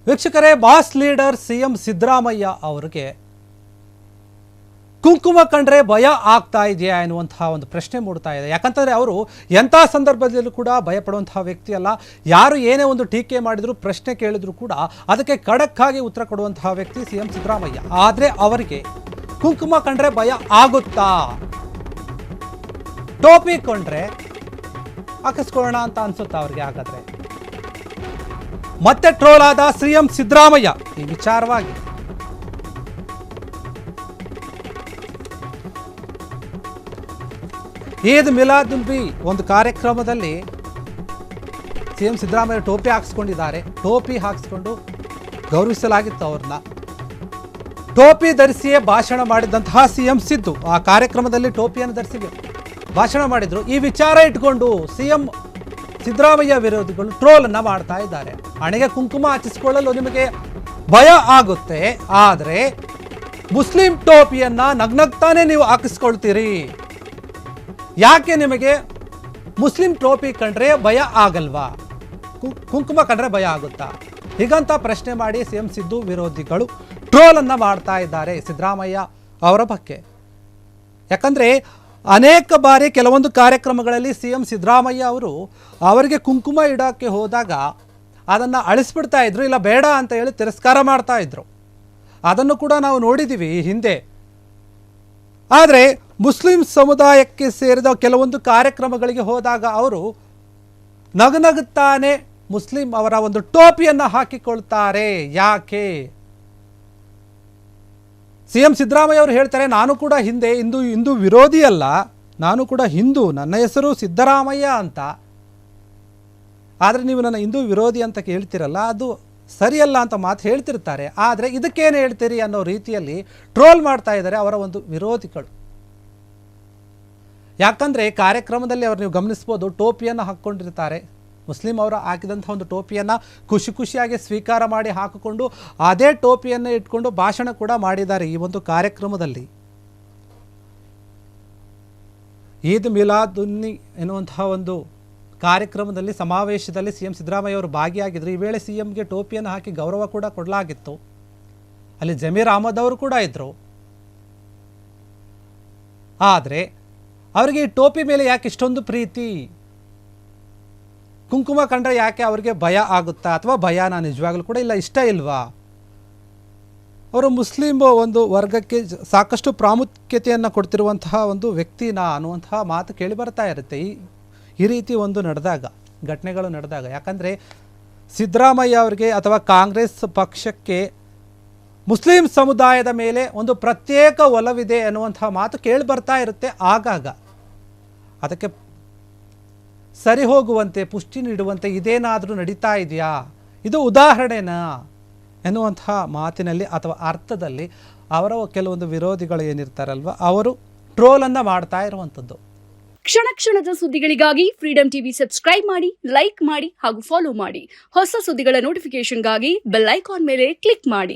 ವೀಕ್ಷಕರೇ, boss leader CM Siddaramaiah ಅವರಿಗೆ ಕುಂಕುಮ ಕಂಡ್ರೆ ಭಯ ಆಗ್ತಾ ಇದೆಯಾ ಎನ್ನುವಂತಹ ಒಂದು ಪ್ರಶ್ನೆ ಮೂಡ್ತಾ ಇದೆ. ಯಾಕಂತಂದ್ರೆ ಅವರು ಎಂಥ ಸಂದರ್ಭದಲ್ಲೂ ಕೂಡ ಭಯ ಪಡುವಂತಹ ವ್ಯಕ್ತಿ ಅಲ್ಲ. ಯಾರು ಏನೇ ಒಂದು ಟೀಕೆ ಮಾಡಿದ್ರು, ಪ್ರಶ್ನೆ ಕೇಳಿದ್ರು ಕೂಡ ಅದಕ್ಕೆ ಖಡಕ್ ಆಗಿ ಉತ್ತರ ಕೊಡುವಂತಹ ವ್ಯಕ್ತಿ ಸಿಎಂ ಸಿದ್ದರಾಮಯ್ಯ. ಆದರೆ ಅವರಿಗೆ ಕುಂಕುಮ ಕಂಡ್ರೆ ಭಯ ಆಗುತ್ತಾ, ಟೋಪಿ ಕೊಂಡ್ರೆ ಹಾಕಿಸ್ಕೊಳ್ಳೋಣ ಅಂತ ಅನ್ಸುತ್ತಾ ಅವ್ರಿಗೆ? ಹಾಗಾದ್ರೆ ಮತ್ತೆ ಟ್ರೋಲ್ ಆದ ಸಿಎಂ ಸಿದ್ದರಾಮಯ್ಯ ಈ ವಿಚಾರವಾಗಿ ಈದ್ ಮಿಲಾದ್ ನಬಿ ಒಂದು ಕಾರ್ಯಕ್ರಮದಲ್ಲಿ ಸಿಎಂ ಸಿದ್ದರಾಮಯ್ಯ ಟೋಪಿ ಹಾಕಿಸ್ಕೊಂಡಿದ್ದಾರೆ. ಟೋಪಿ ಹಾಕಿಸ್ಕೊಂಡು ಗೌರವಿಸಲಾಗಿತ್ತು ಅವ್ರನ್ನ. ಟೋಪಿ ಧರಿಸಿಯೇ ಭಾಷಣ ಮಾಡಿದಂತಹ ಸಿಎಂ ಸಿದ್ದು ಆ ಕಾರ್ಯಕ್ರಮದಲ್ಲಿ ಟೋಪಿಯನ್ನು ಧರಿಸಿ ಭಾಷಣ ಮಾಡಿದ್ರು. ಈ ವಿಚಾರ ಇಟ್ಕೊಂಡು ಸಿಎಂ ಸಿದ್ದರಾಮಯ್ಯ ವಿರೋಧಿಗಳು ಟ್ರೋಲ್ ಅನ್ನ ಮಾಡ್ತಾ ಇದ್ದಾರೆ. ಹಣೆಗೆ ಕುಂಕುಮ ಹಚ್ಚಿಸಿಕೊಳ್ಳಲು ನಿಮಗೆ ಭಯ ಆಗುತ್ತೆ, ಆದರೆ ಮುಸ್ಲಿಂ ಟೋಪಿಯನ್ನ ನಗ್ನಗ್ತಾನೆ ನೀವು ಹಾಕಿಸ್ಕೊಳ್ತೀರಿ. ಯಾಕೆ ನಿಮಗೆ ಮುಸ್ಲಿಂ ಟೋಪಿ ಕಂಡ್ರೆ ಭಯ ಆಗಲ್ವಾ? ಕುಂಕುಮ ಕಂಡ್ರೆ ಭಯ ಆಗುತ್ತಾ? ಹೀಗಂತ ಪ್ರಶ್ನೆ ಮಾಡಿ ಸಿಎಂ ಸಿದ್ದು ವಿರೋಧಿಗಳು ಟ್ರೋಲ್ ಅನ್ನ ಮಾಡ್ತಾ ಇದ್ದಾರೆ ಸಿದ್ದರಾಮಯ್ಯ ಅವರ ಬಗ್ಗೆ. ಯಾಕಂದ್ರೆ ಅನೇಕ ಬಾರಿ ಕೆಲವೊಂದು ಕಾರ್ಯಕ್ರಮಗಳಲ್ಲಿ ಸಿಎಂ ಸಿದ್ದರಾಮಯ್ಯ ಅವರು ಅವರಿಗೆ ಕುಂಕುಮ ಇಡೋಕ್ಕೆ ಹೋದಾಗ ಅದನ್ನು ಅಳಿಸ್ಬಿಡ್ತಾ ಇದ್ರು, ಇಲ್ಲ ಬೇಡ ಅಂತ ಹೇಳಿ ತಿರಸ್ಕಾರ ಮಾಡ್ತಾ ಇದ್ರು. ಅದನ್ನು ಕೂಡ ನಾವು ನೋಡಿದ್ದೀವಿ ಹಿಂದೆ. ಆದರೆ ಮುಸ್ಲಿಂ ಸಮುದಾಯಕ್ಕೆ ಸೇರಿದ ಕೆಲವೊಂದು ಕಾರ್ಯಕ್ರಮಗಳಿಗೆ ಹೋದಾಗ ಅವರು ನಗುನಗುತ್ತಾನೆ ಮುಸ್ಲಿಂ ಅವರ ಒಂದು ಟೋಪಿಯನ್ನು ಹಾಕಿಕೊಳ್ತಾರೆ. ಯಾಕೆ? ಸಿಎಂ ಸಿದ್ದರಾಮಯ್ಯ ಅವರು ಹೇಳ್ತಾರೆ, ನಾನು ಕೂಡ ಹಿಂದೆ ಹಿಂದೂ ವಿರೋಧಿ ಅಲ್ಲ, ನಾನು ಕೂಡ ಹಿಂದೂ, ನನ್ನ ಹೆಸರು ಸಿದ್ದರಾಮಯ್ಯ ಅಂತ. ಆದರೆ ನೀವು ನನ್ನ ಹಿಂದೂ ವಿರೋಧಿ ಅಂತ ಕೇಳ್ತಿರಲ್ಲ, ಅದು ಸರಿಯಲ್ಲ ಅಂತ ಮಾತು ಹೇಳ್ತಿರ್ತಾರೆ. ಆದರೆ ಇದಕ್ಕೇನು ಹೇಳ್ತೀರಿ ಅನ್ನೋ ರೀತಿಯಲ್ಲಿ ಟ್ರೋಲ್ ಮಾಡ್ತಾ ಇದ್ದಾರೆ ಅವರ ಒಂದು ವಿರೋಧಿಗಳು. ಯಾಕಂದರೆ ಕಾರ್ಯಕ್ರಮದಲ್ಲಿ ಅವರು ನೀವು ಗಮನಿಸ್ಬೋದು, ಟೋಪಿಯನ್ನು ಹಾಕ್ಕೊಂಡಿರ್ತಾರೆ. ಮುಸ್ಲಿಂ ಅವರು ಹಾಕಿದಂಥ ಒಂದು ಟೋಪಿಯನ್ನು ಖುಷಿಯಾಗಿ ಸ್ವೀಕಾರ ಮಾಡಿ ಹಾಕಿಕೊಂಡು ಅದೇ ಟೋಪಿಯನ್ನು ಇಟ್ಕೊಂಡು ಭಾಷಣ ಕೂಡ ಮಾಡಿದ್ದಾರೆ ಈ ಒಂದು ಕಾರ್ಯಕ್ರಮದಲ್ಲಿ. ಈದ್ ಮಿಲಾದುನ್ನಿ ಎನ್ನುವಂತಹ ಒಂದು ಕಾರ್ಯಕ್ರಮದಲ್ಲಿ ಸಮಾವೇಶದಲ್ಲಿ ಸಿಎಂ ಸಿದ್ದರಾಮಯ್ಯ ಅವರು ಭಾಗಿಯಾಗಿದ್ದರು. ಈ ವೇಳೆ ಸಿಎಂಗೆ ಟೋಪಿಯನ್ನು ಹಾಕಿ ಗೌರವ ಕೂಡ ಕೊಡಲಾಗಿತ್ತು. ಅಲ್ಲಿ ಜಮೀರ್ ಅಹಮದ್ ಅವರು ಕೂಡ ಇದ್ದರು. ಆದರೆ ಅವರಿಗೆ ಈ ಟೋಪಿ ಮೇಲೆ ಯಾಕೆ ಇಷ್ಟೊಂದು ಪ್ರೀತಿ? ಕುಂಕುಮ ಕಂಡ್ರೆ ಯಾಕೆ ಅವರಿಗೆ ಭಯ ಆಗುತ್ತಾ? ಅಥವಾ ಭಯನ ನಿಜವಾಗ್ಲೂ ಕೂಡ ಇಲ್ಲ, ಇಷ್ಟ ಇಲ್ವಾ? ಅವರು ಮುಸ್ಲಿಂ ಒಂದು ವರ್ಗಕ್ಕೆ ಸಾಕಷ್ಟು ಪ್ರಾಮುಖ್ಯತೆಯನ್ನು ಕೊಡ್ತಿರುವಂತಹ ಒಂದು ವ್ಯಕ್ತಿನ ಅನ್ನುವಂತಹ ಮಾತು ಕೇಳಿ ಬರ್ತಾ ಇರುತ್ತೆ ಈ ರೀತಿ ಒಂದು ನಡೆದಾಗ, ಘಟನೆಗಳು ನಡೆದಾಗ. ಯಾಕಂದರೆ ಸಿದ್ದರಾಮಯ್ಯ ಅವರಿಗೆ ಅಥವಾ ಕಾಂಗ್ರೆಸ್ ಪಕ್ಷಕ್ಕೆ ಮುಸ್ಲಿಂ ಸಮುದಾಯದ ಮೇಲೆ ಒಂದು ಪ್ರತ್ಯೇಕ ಒಲವಿದೆ ಅನ್ನುವಂತಹ ಮಾತು ಕೇಳಿ ಬರ್ತಾ ಇರುತ್ತೆ ಆಗಾಗ. ಅದಕ್ಕೆ ಸರಿ ಹೋಗುವಂತೆ, ಪುಷ್ಟಿ ನೀಡುವಂತೆ ಇದೇನಾದರೂ ನಡೀತಾ ಇದೆಯಾ, ಇದು ಉದಾಹರಣೆನಾ ಎನ್ನುವಂತಹ ಮಾತಿನಲ್ಲಿ ಅಥವಾ ಅರ್ಥದಲ್ಲಿ ಅವರ ಕೆಲವೊಂದು ವಿರೋಧಿಗಳು ಏನಿರ್ತಾರಲ್ವ, ಅವರು ಟ್ರೋಲನ್ನು ಮಾಡ್ತಾ ಇರುವಂಥದ್ದು. ಕ್ಷಣ ಕ್ಷಣದ ಸುದ್ದಿಗಳಿಗಾಗಿ ಫ್ರೀಡಂ ಟಿವಿ ಸಬ್ಸ್ಕ್ರೈಬ್ ಮಾಡಿ, ಲೈಕ್ ಮಾಡಿ ಹಾಗೂ ಫಾಲೋ ಮಾಡಿ. ಹೊಸ ಸುದ್ದಿಗಳ ನೋಟಿಫಿಕೇಶನ್ಗಾಗಿ ಬೆಲ್ ಐಕಾನ್ ಮೇಲೆ ಕ್ಲಿಕ್ ಮಾಡಿ.